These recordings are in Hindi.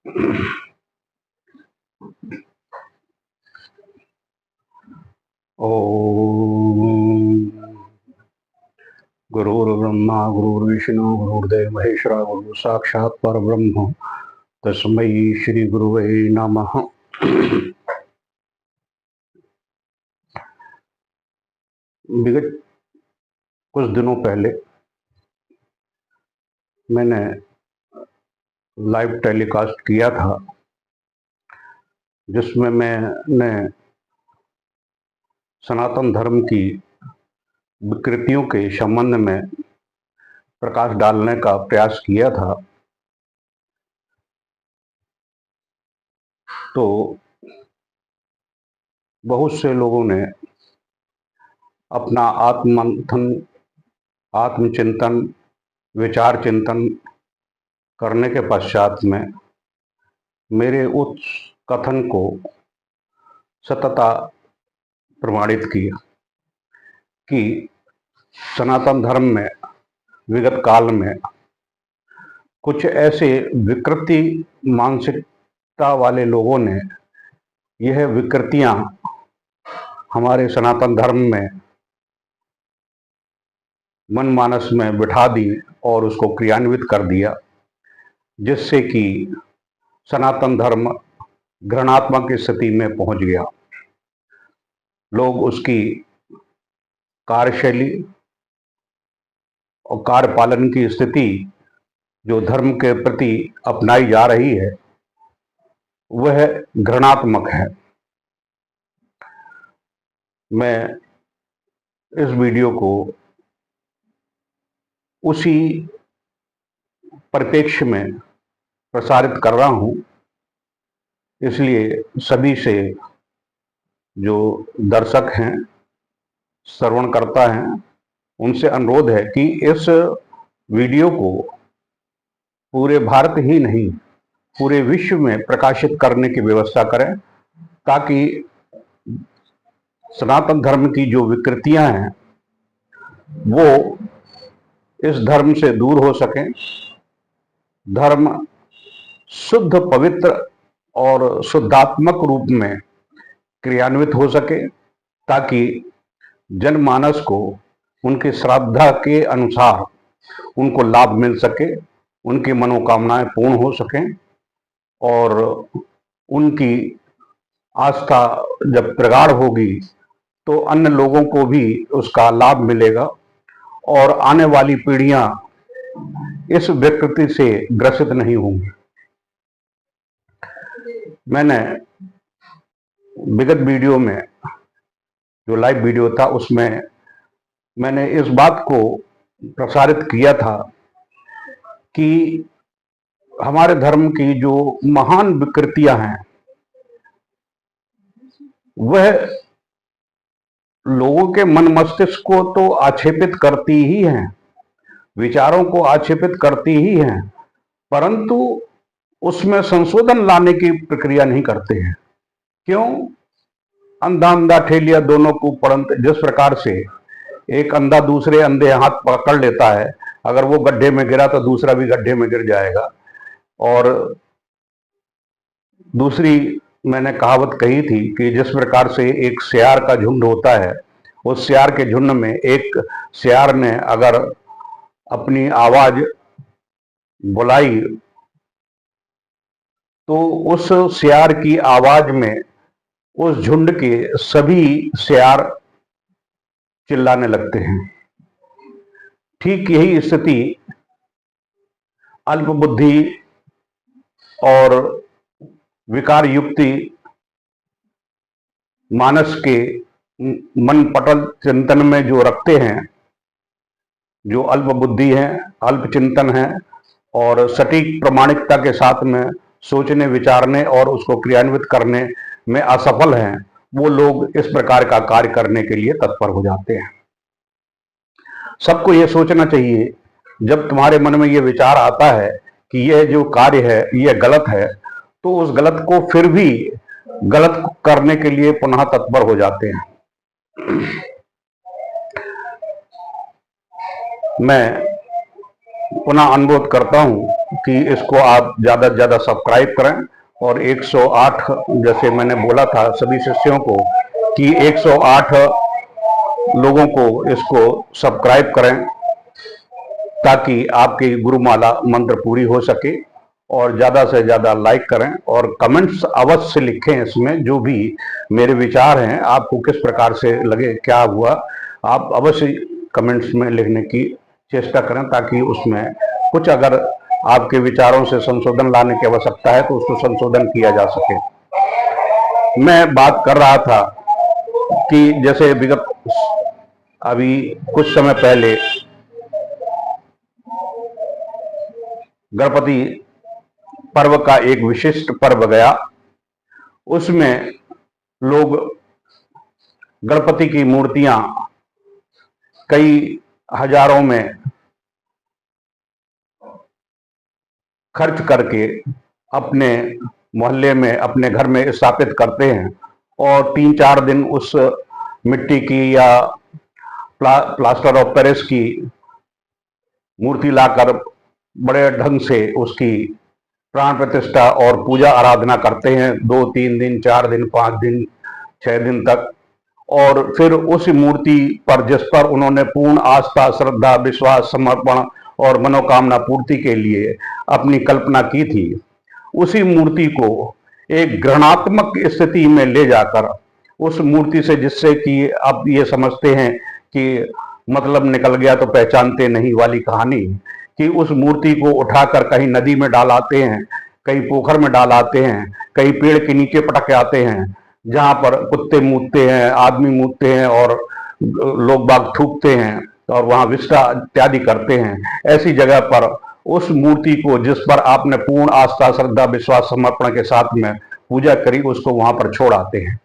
ओम गुरुर्ब्रह्मा गुरुर्विष्णु गुरुर्देव महेश्वरा गुरु साक्षात् परब्रह्म तस्मै श्री गुरुवे नमः। विगत कुछ दिनों पहले मैंने लाइव टेलीकास्ट किया था, जिसमें मैंने सनातन धर्म की विकृतियों के संबंध में प्रकाश डालने का प्रयास किया था। तो बहुत से लोगों ने अपना आत्ममंथन, आत्मचिंतन, विचार चिंतन करने के पश्चात में मेरे उस कथन को सतता प्रमाणित किया कि सनातन धर्म में विगत काल में कुछ ऐसे विकृति मानसिकता वाले लोगों ने यह विकृतियां हमारे सनातन धर्म में मन मानस में बिठा दी और उसको क्रियान्वित कर दिया, जिससे कि सनातन धर्म घृणात्मक स्थिति में पहुंच गया। लोग उसकी कार्यशैली और कार्यपालन की स्थिति जो धर्म के प्रति अपनाई जा रही है वह घृणात्मक है। मैं इस वीडियो को उसी परिप्रेक्ष्य में प्रसारित कर रहा हूं, इसलिए सभी से जो दर्शक हैं, श्रवणकर्ता हैं, उनसे अनुरोध है कि इस वीडियो को पूरे भारत ही नहीं पूरे विश्व में प्रकाशित करने की व्यवस्था करें, ताकि सनातन धर्म की जो विकृतियां हैं वो इस धर्म से दूर हो सकें, धर्म शुद्ध पवित्र और शुद्धात्मक रूप में क्रियान्वित हो सके, ताकि जनमानस को उनकी श्रद्धा के अनुसार उनको लाभ मिल सके, उनकी मनोकामनाएं पूर्ण हो सकें और उनकी आस्था जब प्रगाढ़ होगी तो अन्य लोगों को भी उसका लाभ मिलेगा और आने वाली पीढ़ियां इस विकृति से ग्रसित नहीं होंगी। मैंने विगत वीडियो में जो लाइव वीडियो था उसमें मैंने इस बात को प्रसारित किया था कि हमारे धर्म की जो महान विकृतियां हैं वह लोगों के मन मस्तिष्क को तो आक्षेपित करती ही हैं, विचारों को आक्षेपित करती ही हैं, परंतु उसमें संशोधन लाने की प्रक्रिया नहीं करते हैं। क्यों? अंधा अंधा ठेलिया दोनों को पड़ंत। जिस प्रकार से एक अंधा दूसरे अंधे हाथ पकड़ लेता है, अगर वो गड्ढे में गिरा तो दूसरा भी गड्ढे में गिर जाएगा। और दूसरी मैंने कहावत कही थी कि जिस प्रकार से एक सियार का झुंड होता है, उस सियार के झुंड में एक सियार ने अगर अपनी आवाज बुलाई तो उस सियार की आवाज में उस झुंड के सभी सियार चिल्लाने लगते हैं। ठीक यही स्थिति अल्पबुद्धि और विकार युक्ति मानस के मन पटल चिंतन में जो रखते हैं, जो अल्प बुद्धि है, अल्प चिंतन है और सटीक प्रमाणिकता के साथ में सोचने विचारने और उसको क्रियान्वित करने में असफल हैं, वो लोग इस प्रकार का कार्य करने के लिए तत्पर हो जाते हैं। सबको ये सोचना चाहिए, जब तुम्हारे मन में ये विचार आता है कि यह जो कार्य है यह गलत है, तो उस गलत को फिर भी गलत करने के लिए पुनः तत्पर हो जाते हैं। मैं पुनः अनुरोध करता हूं कि इसको आप ज़्यादा से ज़्यादा सब्सक्राइब करें और 108, जैसे मैंने बोला था सभी शिष्यों को कि 108 लोगों को इसको सब्सक्राइब करें ताकि आपकी गुरुमाला मंत्र पूरी हो सके, और ज़्यादा से ज़्यादा लाइक करें और कमेंट्स अवश्य लिखें। इसमें जो भी मेरे विचार हैं, आपको किस प्रकार से लगे, क्या हुआ, आप अवश्य कमेंट्स में लिखने की चेष्टा करें ताकि उसमें कुछ अगर आपके विचारों से संशोधन लाने की आवश्यकता है तो उसको संशोधन किया जा सके। मैं बात कर रहा था कि जैसे विगत अभी कुछ समय पहले गणपति पर्व का एक विशिष्ट पर्व गया। उसमें लोग गणपति की मूर्तियां कई हजारों में खर्च करके अपने मोहल्ले में, अपने घर में स्थापित करते हैं और 3-4 दिन उस मिट्टी की या प्लास्टर ऑफ पेरिस की मूर्ति लाकर बड़े ढंग से उसकी प्राण प्रतिष्ठा और पूजा आराधना करते हैं 2-3 दिन, 4 दिन, 5 दिन, 6 दिन तक। और फिर उस मूर्ति पर, जिस पर उन्होंने पूर्ण आस्था, श्रद्धा, विश्वास, समर्पण और मनोकामना पूर्ति के लिए अपनी कल्पना की थी, उसी मूर्ति को एक घृणात्मक स्थिति में ले जाकर उस मूर्ति से, जिससे कि अब ये समझते हैं कि मतलब निकल गया तो पहचानते नहीं वाली कहानी, कि उस मूर्ति को उठाकर कहीं नदी में डाल आते हैं, कहीं पोखर में डाल आते हैं, कहीं पेड़ के नीचे पटक आते हैं जहां पर कुत्ते मूतते हैं, आदमी मूतते हैं और लोग बाग थूकते हैं और वहां विष्टा इत्यादि करते हैं। ऐसी जगह पर उस मूर्ति को, जिस पर आपने पूर्ण आस्था, श्रद्धा, विश्वास, समर्पण के साथ में पूजा करी, उसको वहां पर छोड़ आते हैं।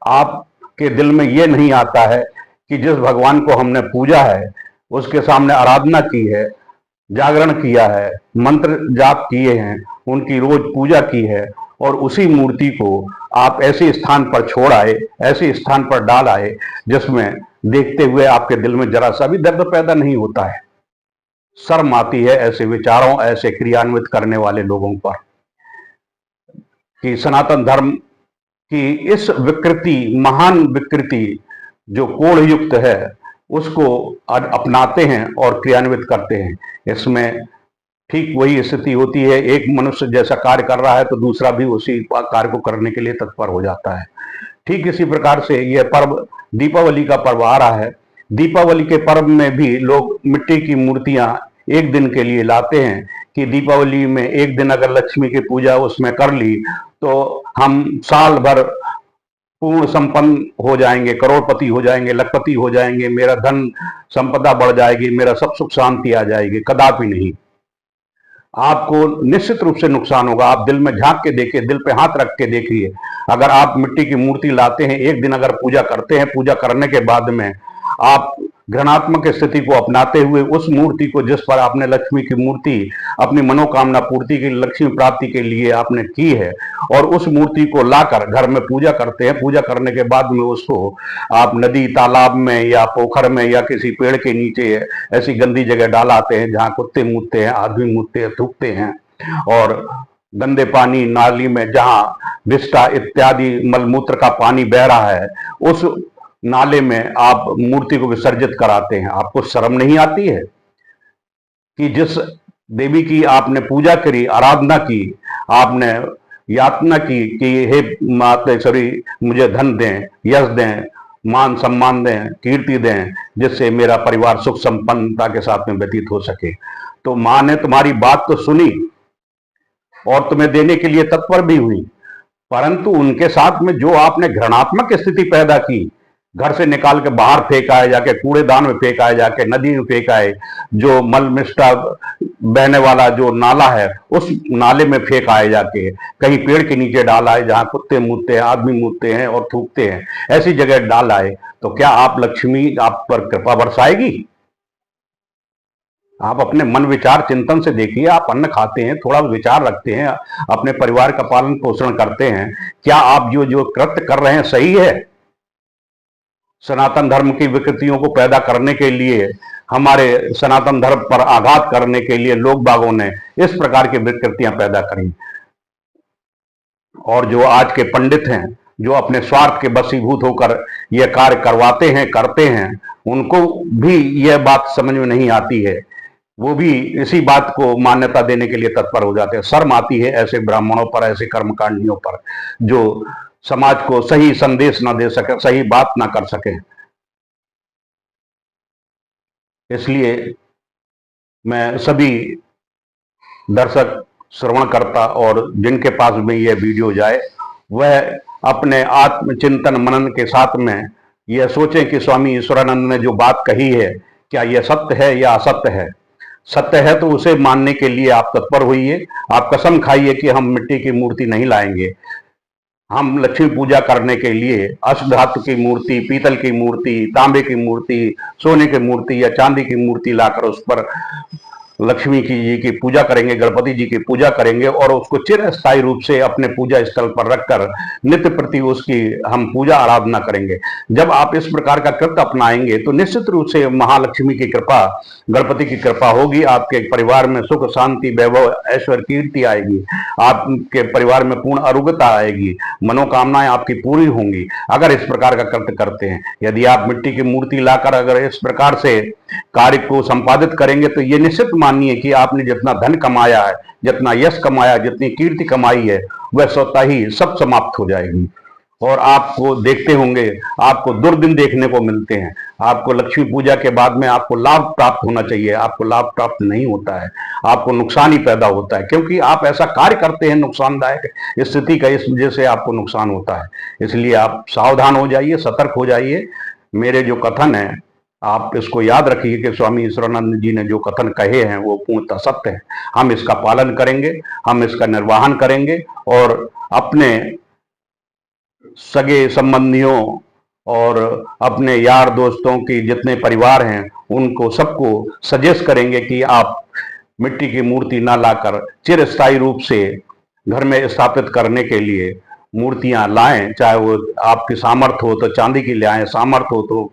आपके दिल में यह नहीं आता है कि जिस भगवान को हमने पूजा है, उसके सामने आराधना की है, जागरण किया है, मंत्र जाप किए हैं, उनकी रोज पूजा की है, और उसी मूर्ति को आप ऐसे स्थान पर छोड़ आए, ऐसे स्थान पर डाल आए जिसमें देखते हुए आपके दिल में जरा सा भी दर्द पैदा नहीं होता है। शर्म आती है ऐसे विचारों, ऐसे क्रियान्वित करने वाले लोगों पर, कि सनातन धर्म की इस विकृति, महान विकृति जो कोढ़ युक्त है, उसको अपनाते हैं और क्रियान्वित करते हैं। इसमें ठीक वही स्थिति होती है, एक मनुष्य जैसा कार्य कर रहा है तो दूसरा भी उसी कार्य को करने के लिए तत्पर हो जाता है। ठीक इसी प्रकार से यह पर्व, दीपावली का पर्व आ रहा है। दीपावली के पर्व में भी लोग मिट्टी की मूर्तियां एक दिन के लिए लाते हैं कि दीपावली में एक दिन अगर लक्ष्मी की पूजा उसमें कर ली तो हम साल भर पूर्ण संपन्न हो जाएंगे, करोड़पति हो जाएंगे, लखपति हो जाएंगे, मेरा धन संपदा बढ़ जाएगी, मेरा सब सुख शांति आ जाएगी। कदापि नहीं, आपको निश्चित रूप से नुकसान होगा। आप दिल में झांक के देखिए, दिल पे हाथ रख के देखिए। अगर आप मिट्टी की मूर्ति लाते हैं, एक दिन अगर पूजा करते हैं, पूजा करने के बाद में आप घृणात्मक स्थिति को अपनाते हुए उस मूर्ति को, जिस पर आपने लक्ष्मी की मूर्ति अपनी मनोकामना पूर्ति की, लक्ष्मी प्राप्ति के लिए आपने की है, और उस मूर्ति को लाकर घर में पूजा करते हैं, पूजा करने के बाद में उसको आप नदी, तालाब में या पोखर में या किसी पेड़ के नीचे ऐसी गंदी जगह डाल आते हैं जहां कुत्ते मूतते हैं, आदमी मूतते हैं, थूकते हैं, और गंदे पानी नाली में जहां विष्टा इत्यादि मलमूत्र का पानी बह रहा है, उस नाले में आप मूर्ति को विसर्जित कराते हैं। आपको शर्म नहीं आती है कि जिस देवी की आपने पूजा करी, आराधना की, आपने यातना की कि हे मातेश्वरी मुझे धन दें, यश दें, मान सम्मान दें, कीर्ति दें, जिससे मेरा परिवार सुख संपन्नता के साथ में व्यतीत हो सके, तो मां ने तुम्हारी बात तो सुनी और तुम्हें देने के लिए तत्पर भी हुई, परंतु उनके साथ में जो आपने घृणात्मक स्थिति पैदा की, घर से निकाल के बाहर फेंक आए, जाके कूड़ेदान में फेंक आए, जाके नदी में फेंक आए, जो मल मिष्टा बहने वाला जो नाला है उस नाले में फेंक आए, जाके कहीं पेड़ के नीचे डाल आए जहां कुत्ते मूतते हैं, आदमी मूतते हैं और थूकते हैं, ऐसी जगह डाल आए, तो क्या आप लक्ष्मी आप पर कृपा बरसाएगी? आप अपने मन विचार चिंतन से देखिए। आप अन्न खाते हैं, थोड़ा विचार रखते हैं, अपने परिवार का पालन पोषण करते हैं, क्या आप जो जो कृत्य कर रहे हैं सही है? सनातन धर्म की विकृतियों को पैदा करने के लिए, हमारे सनातन धर्म पर आघात करने के लिए लोग बागों ने इस प्रकार की विकृतियां पैदा करी। और जो आज के पंडित हैं, जो अपने स्वार्थ के वशीभूत होकर यह कार्य करवाते हैं, करते हैं, उनको भी यह बात समझ में नहीं आती है। वो भी इसी बात को मान्यता देने के लिए तत्पर हो जाते हैं। शर्म आती है ऐसे ब्राह्मणों पर, ऐसे कर्मकांडियों पर, जो समाज को सही संदेश ना दे सके, सही बात ना कर सके। इसलिए मैं सभी दर्शक, श्रवणकर्ता और जिनके पास में यह वीडियो जाए, वह अपने आत्मचिंतन मनन के साथ में यह सोचें कि स्वामी ईश्वरानंद ने जो बात कही है, क्या यह सत्य है या असत्य है। सत्य है तो उसे मानने के लिए आप तत्पर होइए। आप कसम खाइए कि हम मिट्टी की मूर्ति नहीं लाएंगे। हम लक्ष्मी पूजा करने के लिए अष्ट धातु की मूर्ति, पीतल की मूर्ति, तांबे की मूर्ति, सोने की मूर्ति या चांदी की मूर्ति लाकर उस पर लक्ष्मी जी की पूजा करेंगे, गणपति जी की पूजा करेंगे और उसको चिरस्थायी रूप से अपने पूजा स्थल पर रखकर नित्य प्रति उसकी हम पूजा आराधना करेंगे। जब आप इस प्रकार का कृत्य अपनाएंगे तो निश्चित रूप से महालक्ष्मी की कृपा, गणपति की कृपा होगी। आपके परिवार में सुख, शांति, वैभव, ऐश्वर्य, कीर्ति आएगी। आपके परिवार में पूर्ण आरोग्यता आएगी। मनोकामनाएं आपकी पूरी होंगी अगर इस प्रकार का कृत्य करते हैं। यदि आप मिट्टी की मूर्ति लाकर अगर इस प्रकार से कार्य को संपादित करेंगे तो ये निश्चित मानिए कि आपने जितना धन कमाया है, जितना यश कमाया, जितनी कीर्ति कमाई है, वह स्वतः ही सब समाप्त हो जाएगी। और आपको देखते होंगे, आपको दुर्दिन देखने को मिलते हैं। आपको लक्ष्मी पूजा के बाद में आपको लाभ प्राप्त होना चाहिए, आपको लाभ प्राप्त नहीं होता है, आपको नुकसान ही पैदा होता है, क्योंकि आप ऐसा कार्य करते हैं नुकसानदायक स्थिति का, इस वजह से आपको नुकसान होता है। इसलिए आप सावधान हो जाइए, सतर्क हो जाइए। मेरे जो कथन है आप इसको याद रखिए कि स्वामी ईश्वरानंद जी ने जो कथन कहे हैं वो पूर्णतः सत्य है। हम इसका पालन करेंगे, हम इसका निर्वहन करेंगे और अपने सगे संबंधियों और अपने यार दोस्तों की जितने परिवार हैं उनको सबको सजेस्ट करेंगे कि आप मिट्टी की मूर्ति ना लाकर चिरस्थायी रूप से घर में स्थापित करने के लिए मूर्तियां लाएं। चाहे वो आपकी सामर्थ्य हो तो चांदी की ले आएं, सामर्थ्य हो तो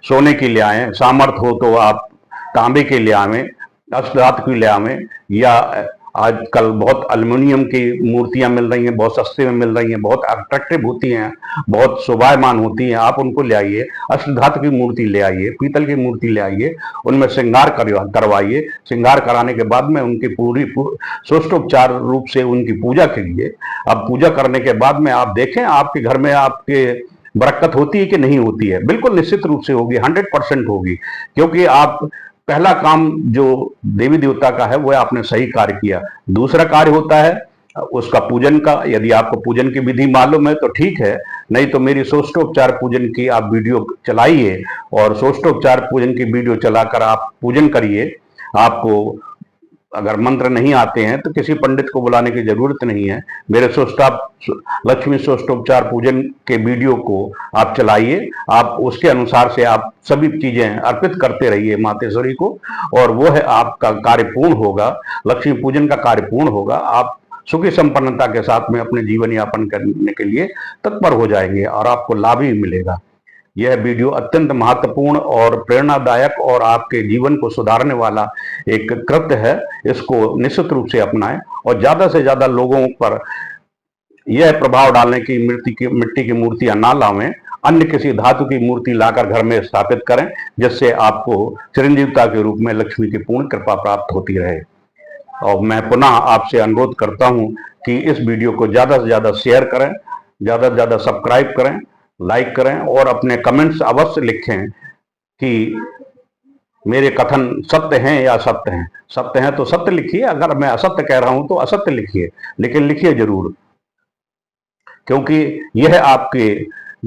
सोने की ले आएं, सामर्थ्य हो तो आप तांबे के ले आवें, अष्टधातु की ले आवें, या आजकल बहुत एल्युमिनियम की मूर्तियां मिल रही हैं, बहुत सस्ते में मिल रही हैं, बहुत अट्रैक्टिव होती हैं, बहुत शोभायमान होती हैं, आप उनको ले आइए। अष्टधातु की मूर्ति ले आइए, पीतल की मूर्ति ले आइए, उनमें श्रृंगार करवाइए। श्रृंगार कराने के बाद में उनकी पूरी सोष्टोपचार रूप से उनकी पूजा कीजिए। अब पूजा करने के बाद में आप देखें आपके घर में आपके बरकत होती है कि नहीं होती है। बिल्कुल निश्चित रूप से होगी, 100% होगी, क्योंकि आप पहला काम जो देवी देवता का है वह आपने सही कार्य किया। दूसरा कार्य होता है उसका पूजन का। यदि आपको पूजन की विधि मालूम है तो ठीक है, नहीं तो मेरी सोष्टोपचार पूजन की आप वीडियो चलाइए और सोष्टोपचार पूजन की वीडियो चलाकर आप पूजन करिए। आपको अगर मंत्र नहीं आते हैं तो किसी पंडित को बुलाने की जरूरत नहीं है। मेरे लक्ष्मी सोष्टोपचार पूजन के वीडियो को आप चलाइए, आप उसके अनुसार से आप सभी चीजें अर्पित करते रहिए मातेश्वरी को, और वो है आपका कार्य पूर्ण होगा, लक्ष्मी पूजन का कार्य पूर्ण होगा। आप सुखी संपन्नता के साथ में अपने जीवन यापन करने के लिए तत्पर हो जाएंगे और आपको लाभ ही मिलेगा। यह वीडियो अत्यंत महत्वपूर्ण और प्रेरणादायक और आपके जीवन को सुधारने वाला एक कृत्य है। इसको निश्चित रूप से अपनाएं और ज्यादा से ज्यादा लोगों पर यह प्रभाव डालने की मिट्टी की मूर्तियां ना लावें, अन्य किसी धातु की मूर्ति लाकर घर में स्थापित करें, जिससे आपको चिरंजीवता के रूप में लक्ष्मी की पूर्ण कृपा प्राप्त होती रहे। और मैं पुनः आपसे अनुरोध करता हूं कि इस वीडियो को ज्यादा से ज्यादा शेयर करें, ज्यादा से ज्यादा सब्सक्राइब करें, लाइक करें और अपने कमेंट्स अवश्य लिखें कि मेरे कथन सत्य हैं या असत्य हैं। सत्य हैं तो सत्य लिखिए, अगर मैं असत्य कह रहा हूं तो असत्य लिखिए, लेकिन लिखिए जरूर, क्योंकि यह आपके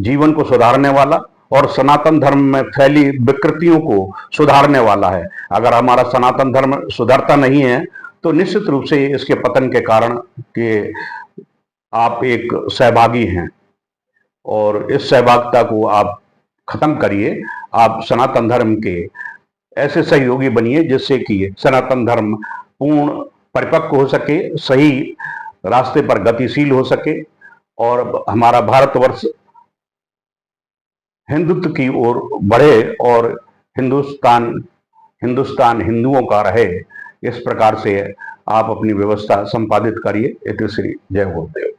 जीवन को सुधारने वाला और सनातन धर्म में फैली विकृतियों को सुधारने वाला है। अगर हमारा सनातन धर्म सुधरता नहीं है तो निश्चित रूप से इसके पतन के कारण कि आप एक सहभागी हैं, और इस सहभागिता को आप खत्म करिए। आप सनातन धर्म के ऐसे सहयोगी बनिए जिससे कि सनातन धर्म पूर्ण परिपक्व हो सके, सही रास्ते पर गतिशील हो सके और हमारा भारतवर्ष हिंदुत्व की ओर बढ़े और हिंदुस्तान हिंदुस्तान हिंदुओं का रहे, इस प्रकार से आप अपनी व्यवस्था संपादित करिए। इति श्री जय गुरुदेव।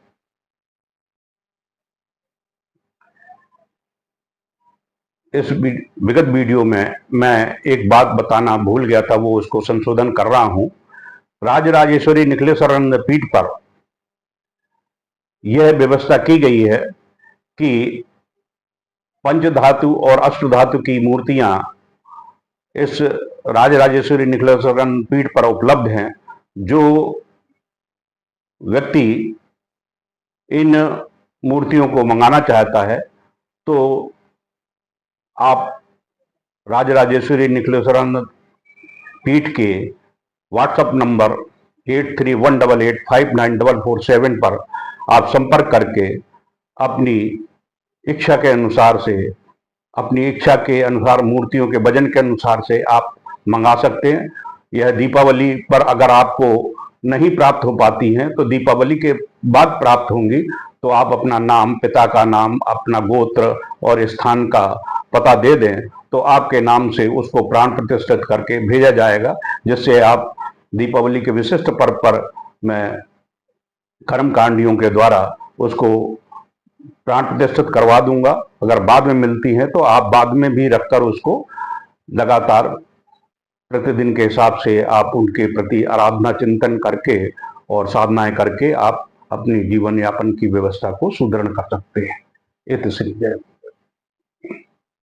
इस विगत वीडियो में मैं एक बात बताना भूल गया था, वो उसको संशोधन कर रहा हूं। राजराजेश्वरी निखिलेश्वरानंद पीठ पर यह व्यवस्था की गई है कि पंचधातु और अष्टधातु की मूर्तियां इस राजराजेश्वरी निखिलेश्वरानंद पीठ पर उपलब्ध हैं। जो व्यक्ति इन मूर्तियों को मंगाना चाहता है तो आप राजराजेश्वरी निखिलेश्वरानंद पीठ के व्हाट्सएप नंबर 8318859447 पर आप संपर्क करके अपनी इच्छा के अनुसार से, अपनी इच्छा के अनुसार मूर्तियों के वजन के अनुसार से आप मंगा सकते हैं। यह दीपावली पर अगर आपको नहीं प्राप्त हो पाती हैं तो दीपावली के बाद प्राप्त होंगी, तो आप अपना नाम, पिता का नाम, अपना गोत्र और स्थान का पता दे दें तो आपके नाम से उसको प्राण प्रतिष्ठित करके भेजा जाएगा, जिससे आप दीपावली के विशिष्ट पर्व पर मैं कर्मकांडियों के द्वारा उसको प्राण प्रतिष्ठित करवा दूंगा। अगर बाद में मिलती है तो आप बाद में भी रखकर उसको लगातार प्रतिदिन के हिसाब से आप उनके प्रति आराधना चिंतन करके और साधनाएं करके आप अपनी जीवन यापन की व्यवस्था को सुदृढ़ कर सकते हैं। इति श्री जय।